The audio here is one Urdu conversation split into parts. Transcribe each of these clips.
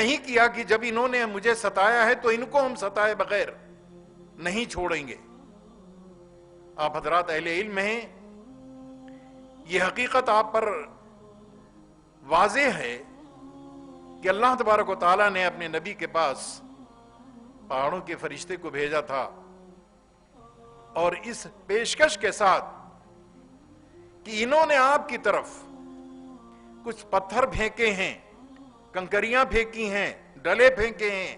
نہیں کیا کہ جب انہوں نے مجھے ستایا ہے تو ان کو ہم ستائے بغیر نہیں چھوڑیں گے۔ آپ حضرات اہل علم ہیں، یہ حقیقت آپ پر واضح ہے کہ اللہ تبارک و تعالیٰ نے اپنے نبی کے پاس پہاڑوں کے فرشتے کو بھیجا تھا، اور اس پیشکش کے ساتھ کہ انہوں نے آپ کی طرف کچھ پتھر پھینکے ہیں، کنکریاں پھینکی ہیں، ڈلے پھینکے ہیں،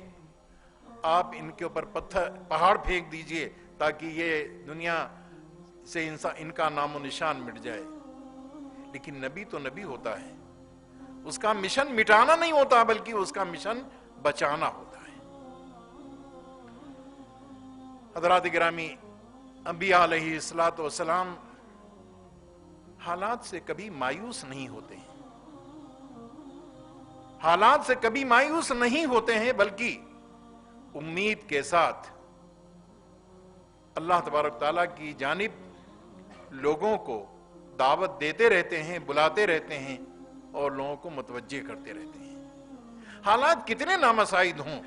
آپ ان کے اوپر پہاڑ پھینک دیجئے تاکہ یہ دنیا سے ان کا نام و نشان مٹ جائے۔ لیکن نبی تو نبی ہوتا ہے، اس کا مشن مٹانا نہیں ہوتا بلکہ اس کا مشن بچانا ہوتا ہے۔ حضرات گرامی، انبیاء علیہ الصلوۃ والسلام حالات سے کبھی مایوس نہیں ہوتے ہیں، حالات سے کبھی مایوس نہیں ہوتے ہیں، بلکہ امید کے ساتھ اللہ تبارک تعالیٰ کی جانب لوگوں کو دعوت دیتے رہتے ہیں، بلاتے رہتے ہیں اور لوگوں کو متوجہ کرتے رہتے ہیں۔ حالات کتنے نامساعد ہوں،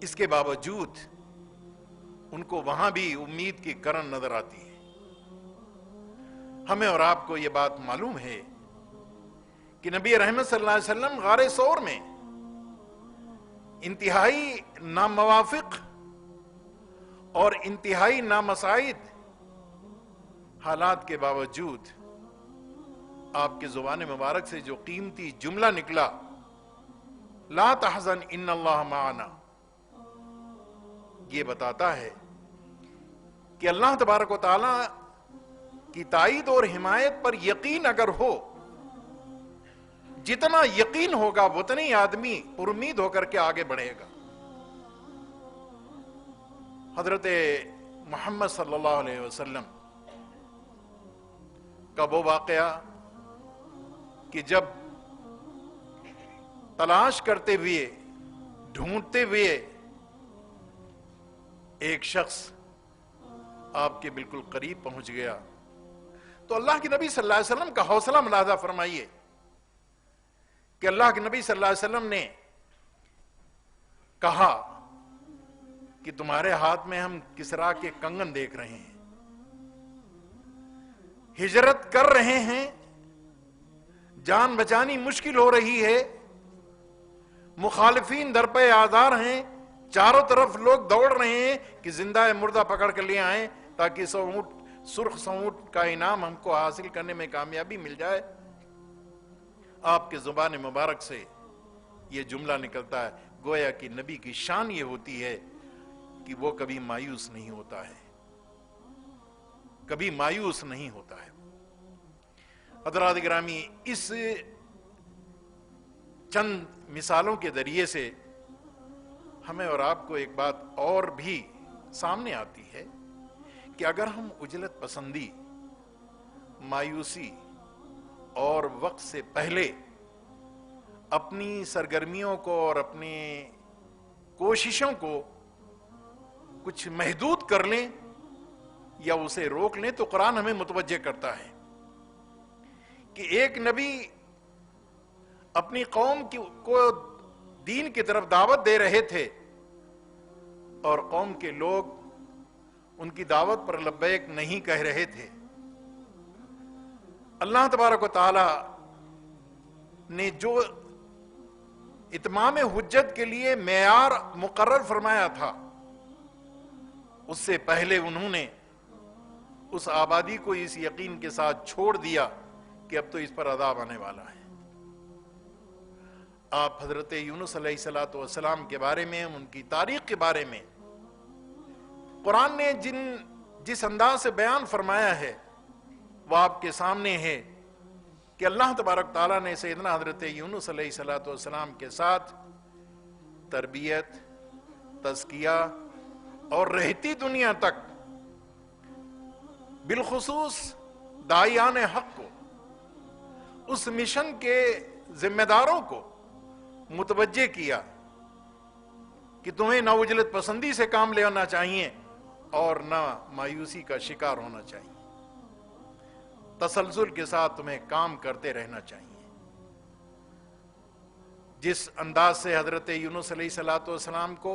اس کے باوجود ان کو وہاں بھی امید کی کرن نظر آتی ہے۔ ہمیں اور آپ کو یہ بات معلوم ہے کہ نبی رحمت صلی اللہ علیہ وسلم غار ثور میں انتہائی ناموافق اور انتہائی نامساعد حالات کے باوجود آپ کے زبان مبارک سے جو قیمتی جملہ نکلا، لا تحزن ان اللہ معنا، یہ بتاتا ہے کہ اللہ تبارک و تعالی کی تائید اور حمایت پر یقین اگر ہو، جتنا یقین ہوگا اتنا ہی آدمی پر امید ہو کر کے آگے بڑھے گا۔ حضرت محمد صلی اللہ علیہ وسلم کا وہ واقعہ کہ جب تلاش کرتے ہوئے، ڈھونڈتے ہوئے ایک شخص آپ کے بالکل قریب پہنچ گیا، تو اللہ کے نبی صلی اللہ علیہ وسلم کا حوصلہ ملاحظہ فرمائیے کہ اللہ کے نبی صلی اللہ علیہ وسلم نے کہا کہ تمہارے ہاتھ میں ہم کسرا کے کنگن دیکھ رہے ہیں، ہجرت کر رہے ہیں، جان بچانی مشکل ہو رہی ہے، مخالفین در پہ آزار ہیں، چاروں طرف لوگ دوڑ رہے ہیں کہ زندہ مردہ پکڑ کر لے آئیں تاکہ سرخ سونٹ کا انعام ہم کو حاصل کرنے میں کامیابی مل جائے۔ آپ کے زبان مبارک سے یہ جملہ نکلتا ہے، گویا کہ نبی کی شان یہ ہوتی ہے کہ وہ کبھی مایوس نہیں ہوتا ہے، کبھی مایوس نہیں ہوتا ہے۔ حضرات گرامی، اس چند مثالوں کے ذریعے سے ہمیں اور آپ کو ایک بات اور بھی سامنے آتی ہے کہ اگر ہم عجلت پسندی، مایوسی اور وقت سے پہلے اپنی سرگرمیوں کو اور اپنی کوششوں کو کچھ محدود کر لیں یا اسے روک لیں، تو قرآن ہمیں متوجہ کرتا ہے کہ ایک نبی اپنی قوم کو دین کی طرف دعوت دے رہے تھے اور قوم کے لوگ ان کی دعوت پر لبیک نہیں کہہ رہے تھے۔ اللہ تبارک و تعالی نے جو اتمام حجت کے لیے معیار مقرر فرمایا تھا، اس سے پہلے انہوں نے اس آبادی کو اس یقین کے ساتھ چھوڑ دیا کہ اب تو اس پر عذاب آنے والا ہے۔ آپ حضرت یونس علیہ السلام کے بارے میں، ان کی تاریخ کے بارے میں قرآن نے جس انداز سے بیان فرمایا ہے وہ آپ کے سامنے ہے کہ اللہ تبارک تعالیٰ نے سیدنا حضرت یونس علیہ السلام کے ساتھ تربیت، تزکیہ اور رہتی دنیا تک بالخصوص داعیان حق کو، اس مشن کے ذمہ داروں کو متوجہ کیا کہ تمہیں نہ عجلت پسندی سے کام لینا چاہیے اور نہ مایوسی کا شکار ہونا چاہیے، تسلسل کے ساتھ تمہیں کام کرتے رہنا چاہیے۔ جس انداز سے حضرت یونس علیہ السلام کو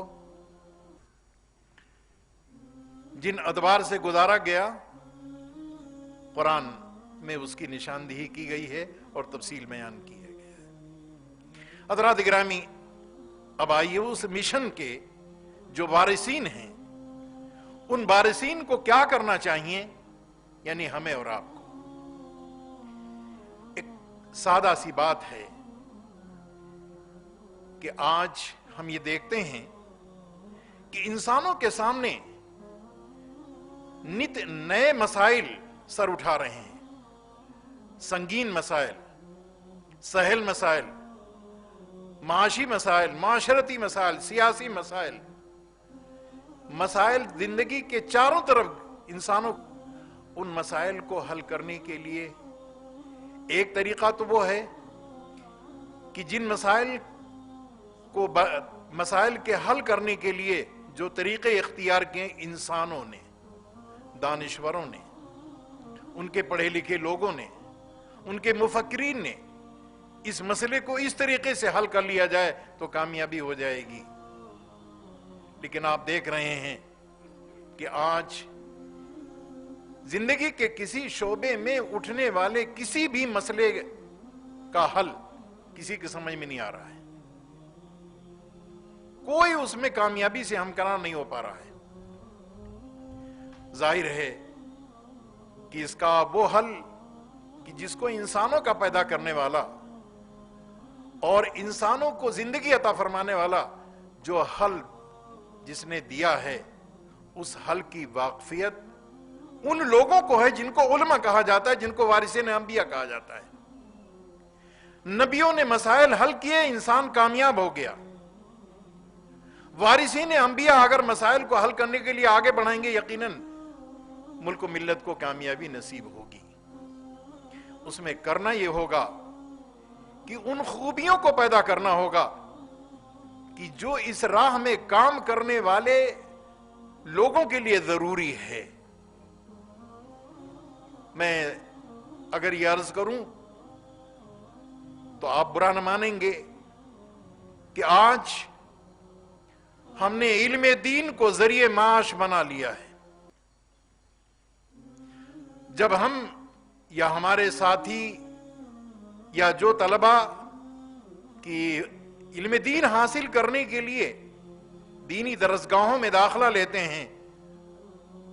جن ادوار سے گزارا گیا، قرآن میں اس کی نشاندہی کی گئی ہے اور تفصیل بیان کیا گیا ہے۔ حضرات گرامی، اب آئیے اس مشن کے جو وارثین ہیں، ان وارثین کو کیا کرنا چاہیے، یعنی ہمیں اور آپ کو۔ ایک سادہ سی بات ہے کہ آج ہم یہ دیکھتے ہیں کہ انسانوں کے سامنے نت نئے مسائل سر اٹھا رہے ہیں، سنگین مسائل، سہل مسائل، معاشی مسائل، معاشرتی مسائل، سیاسی مسائل، مسائل زندگی کے چاروں طرف۔ انسانوں ان مسائل کو حل کرنے کے لیے ایک طریقہ تو وہ ہے کہ جن مسائل کے حل کرنے کے لیے جو طریقے اختیار کیے انسانوں نے، دانشوروں نے، ان کے پڑھے لکھے لوگوں نے، ان کے مفکرین نے، اس مسئلے کو اس طریقے سے حل کر لیا جائے تو کامیابی ہو جائے گی۔ لیکن آپ دیکھ رہے ہیں کہ آج زندگی کے کسی شعبے میں اٹھنے والے کسی بھی مسئلے کا حل کسی کے سمجھ میں نہیں آ رہا ہے، کوئی اس میں کامیابی سے ہمکنار نہیں ہو پا رہا ہے۔ ظاہر ہے کہ اس کا وہ حل کہ جس کو انسانوں کا پیدا کرنے والا اور انسانوں کو زندگی عطا فرمانے والا جو حل جس نے دیا ہے، اس حل کی واقفیت ان لوگوں کو ہے جن کو علماء کہا جاتا ہے، جن کو وارثین انبیاء کہا جاتا ہے۔ نبیوں نے مسائل حل کیے، انسان کامیاب ہو گیا۔ وارثین انبیاء اگر مسائل کو حل کرنے کے لیے آگے بڑھائیں گے، یقیناً ملک و ملت کو کامیابی نصیب ہوگی۔ اس میں کرنا یہ ہوگا کہ ان خوبیوں کو پیدا کرنا ہوگا کہ جو اس راہ میں کام کرنے والے لوگوں کے لیے ضروری ہے۔ میں اگر یہ عرض کروں تو آپ برا نہ مانیں گے کہ آج ہم نے علم دین کو ذریعہ معاش بنا لیا ہے۔ جب ہم یا ہمارے ساتھی یا جو طلبہ کی علم دین حاصل کرنے کے لیے دینی درسگاہوں میں داخلہ لیتے ہیں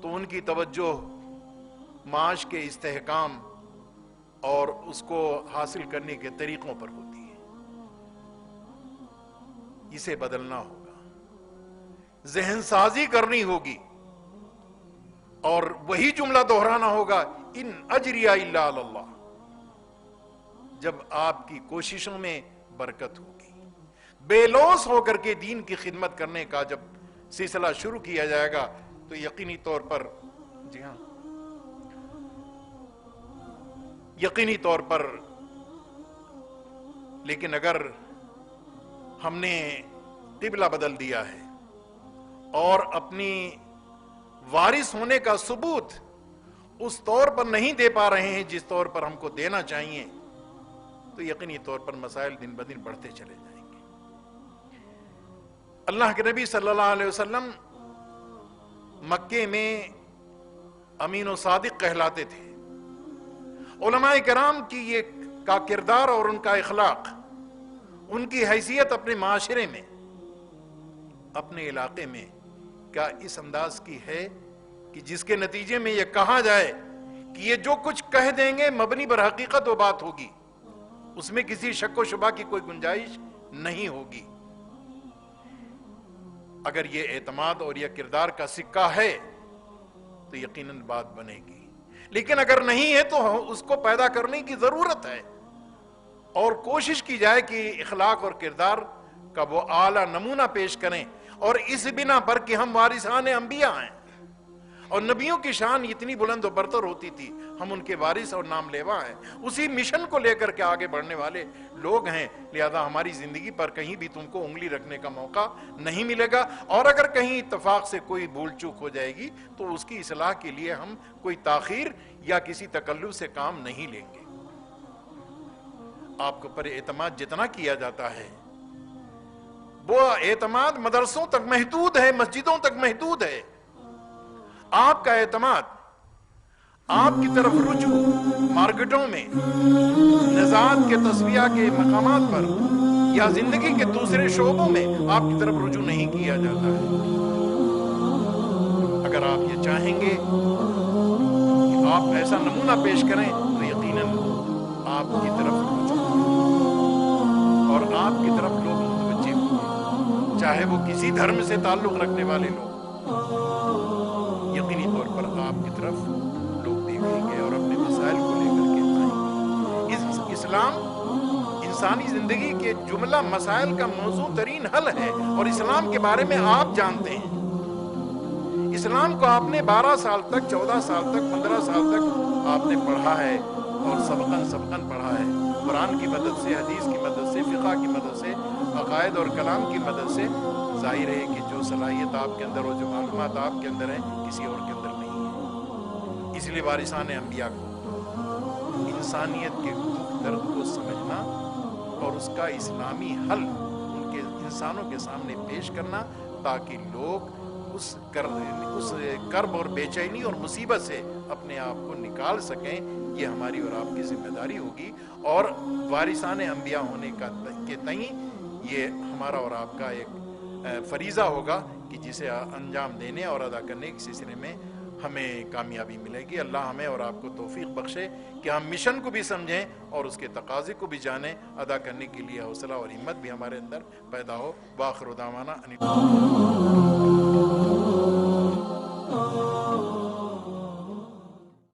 تو ان کی توجہ معاش کے استحکام اور اس کو حاصل کرنے کے طریقوں پر ہوتی ہے۔ اسے بدلنا ہوگا، ذہن سازی کرنی ہوگی اور وہی جملہ دہرانا ہوگا، ان اجریہ الا علی اللہ۔ جب آپ کی کوششوں میں برکت ہوگی، بے لوث ہو کر کے دین کی خدمت کرنے کا جب سلسلہ شروع کیا جائے گا تو یقینی طور پر، جی ہاں، یقینی طور پر، لیکن اگر ہم نے قبلہ بدل دیا ہے اور اپنی وارث ہونے کا ثبوت اس طور پر نہیں دے پا رہے ہیں جس طور پر ہم کو دینا چاہیے، تو یقینی طور پر مسائل دن بدن بڑھتے چلے جائیں گے۔ اللہ کے نبی صلی اللہ علیہ وسلم مکے میں امین و صادق کہلاتے تھے۔ علماء کرام کی یہ کا کردار اور ان کا اخلاق، ان کی حیثیت اپنے معاشرے میں، اپنے علاقے میں کیا اس انداز کی ہے کہ جس کے نتیجے میں یہ کہا جائے کہ یہ جو کچھ کہہ دیں گے مبنی بر حقیقت وہ بات ہوگی، اس میں کسی شک و شبہ کی کوئی گنجائش نہیں ہوگی۔ اگر یہ اعتماد اور یہ کردار کا سکہ ہے تو یقیناً بات بنے گی، لیکن اگر نہیں ہے تو اس کو پیدا کرنے کی ضرورت ہے اور کوشش کی جائے کہ اخلاق اور کردار کا وہ اعلیٰ نمونہ پیش کریں، اور اس بنا پر کہ ہم وارثان انبیاء ہیں اور نبیوں کی شان اتنی بلند و برتر ہوتی تھی، ہم ان کے وارث اور نام لیوا ہیں، اسی مشن کو لے کر کے آگے بڑھنے والے لوگ ہیں، لہذا ہماری زندگی پر کہیں بھی تم کو انگلی رکھنے کا موقع نہیں ملے گا، اور اگر کہیں اتفاق سے کوئی بھول چوک ہو جائے گی تو اس کی اصلاح کے لیے ہم کوئی تاخیر یا کسی تکلف سے کام نہیں لیں گے۔ آپ کو پر اعتماد جتنا کیا جاتا ہے وہ اعتماد مدرسوں تک محدود ہے، مسجدوں تک محدود ہے۔ آپ کا اعتماد، آپ کی طرف رجوع مارکیٹوں میں، نژاد کے تصفیہ کے مقامات پر یا زندگی کے دوسرے شعبوں میں آپ کی طرف رجوع نہیں کیا جاتا ہے۔ اگر آپ یہ چاہیں گے کہ آپ ایسا نمونہ پیش کریں تو یقیناً آپ کی طرف رجوع اور آپ کی طرف لوگ متوجہ ہوں گے، چاہے وہ کسی دھرم سے تعلق رکھنے والے لوگ، یقینی طور پر آپ کی طرف لوگ دیکھیں گے اور اپنے مسائل کو لے کر کے آئیں گے۔ اسلام انسانی زندگی کے جملہ مسائل کا موضوع ترین حل ہے، اور اسلام کے بارے میں آپ جانتے ہیں۔ اسلام کو آپ نے 12 سال تک، 14 سال تک، 15 سال تک آپ نے پڑھا ہے، اور سبقاً پڑھا ہے، قرآن کی مدد سے، حدیث کی مدد سے، فقہ کی مدد سے، عقائد اور کلام کی مدد سے۔ ظاہر ہے کہ جو صلاحیت آپ کے اندر اور جو معلومات آپ کے اندر ہیں کسی اور کے اندر نہیں ہے۔ اس لیے وارثان انبیاء کو انسانیت کے دکھ درد کو سمجھنا اور اس کا اسلامی حل ان کے انسانوں کے سامنے پیش کرنا، تاکہ لوگ اس کرب اور بے چینی اور مصیبت سے اپنے آپ کو نکال سکیں، یہ ہماری اور آپ کی ذمہ داری ہوگی، اور وارثان انبیاء ہونے کے تئیں یہ ہمارا اور آپ کا ایک فریضہ ہوگا کہ جسے انجام دینے اور ادا کرنے کے سلسلے میں ہمیں کامیابی ملے گی۔ اللہ ہمیں اور آپ کو توفیق بخشے کہ ہم مشن کو بھی سمجھیں اور اس کے تقاضے کو بھی جانیں، ادا کرنے کے لیے حوصلہ اور ہمت بھی ہمارے اندر پیدا ہو۔ وآخر دعوانا